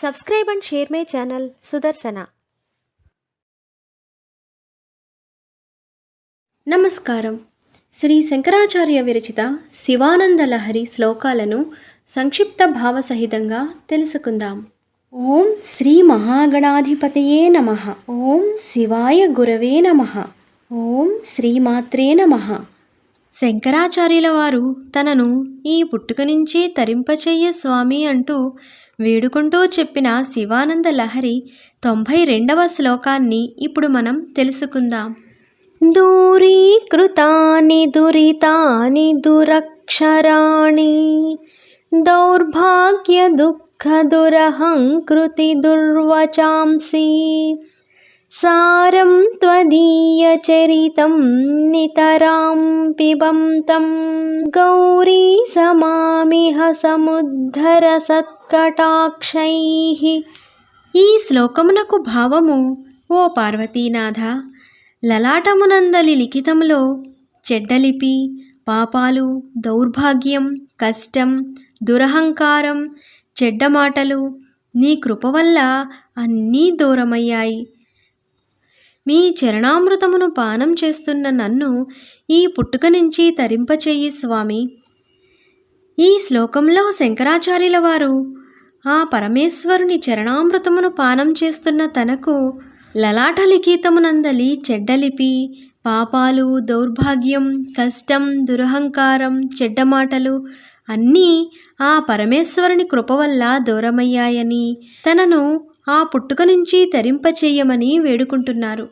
Subscribe and share my channel Sudarsana. నమస్కారం. శ్రీ శంకరాచార్య విరచిత శివానంద లహరి శ్లోకాలను సంక్షిప్త భావసహితంగా తెలుసుకుందాం. ఓం శ్రీ మహాగణాధిపతయే నమః. ఓం శివాయ గురవే నమః. ఓం శ్రీమాత్రే నమః. శంకరాచార్యుల వారు తనను ఈ పుట్టుక నుంచే తరింపచేయ స్వామి అంటూ వేడుకుంటూ చెప్పిన శివానంద లహరి 92వ శ్లోకాన్ని ఇప్పుడు మనం తెలుసుకుందాం. దూరీకృతాని దురితాని దురక్షరాణి దౌర్భాగ్య దుఃఖ దురహంకృతి దుర్వచాంసి సారం త్వదీయ చరితం నితరాం పిబంతం గౌరీ సమామిహ సముద్ధర సత్కటాక్షైః. ఈ శ్లోకమునకు భావము: ఓ పార్వతీనాథ, లలాటమునందలి లిఖితములో చెడ్డలిపి, పాపాలు, దౌర్భాగ్యం, కష్టం, దురహంకారం, చెడ్డ మాటలు నీ కృప వల్ల అన్నీ దూరమయ్యాయి. మీ చరణామృతమును పానం చేస్తున్న నన్ను ఈ పుట్టుక నుంచి తరింపచేయి స్వామి. ఈ శ్లోకంలో శంకరాచార్యుల వారు ఆ పరమేశ్వరుని చరణామృతమును పానం చేస్తున్న తనకు లలాట లిఖితమునందలి చెడ్డలిపి, పాపాలు, దౌర్భాగ్యం, కష్టం, దురహంకారం, చెడ్డ మాటలు అన్నీ ఆ పరమేశ్వరుని కృప వల్ల దూరమయ్యాయని, తనను ఆ పుట్టుక నుంచి తరింపచేయమని వేడుకుంటున్నారు.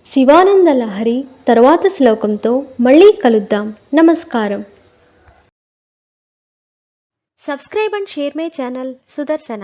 శివానంద లహరి తరువాత శ్లోకంతో మళ్ళీ కలుద్దాం. నమస్కారం. Subscribe and share my channel Sudarshana.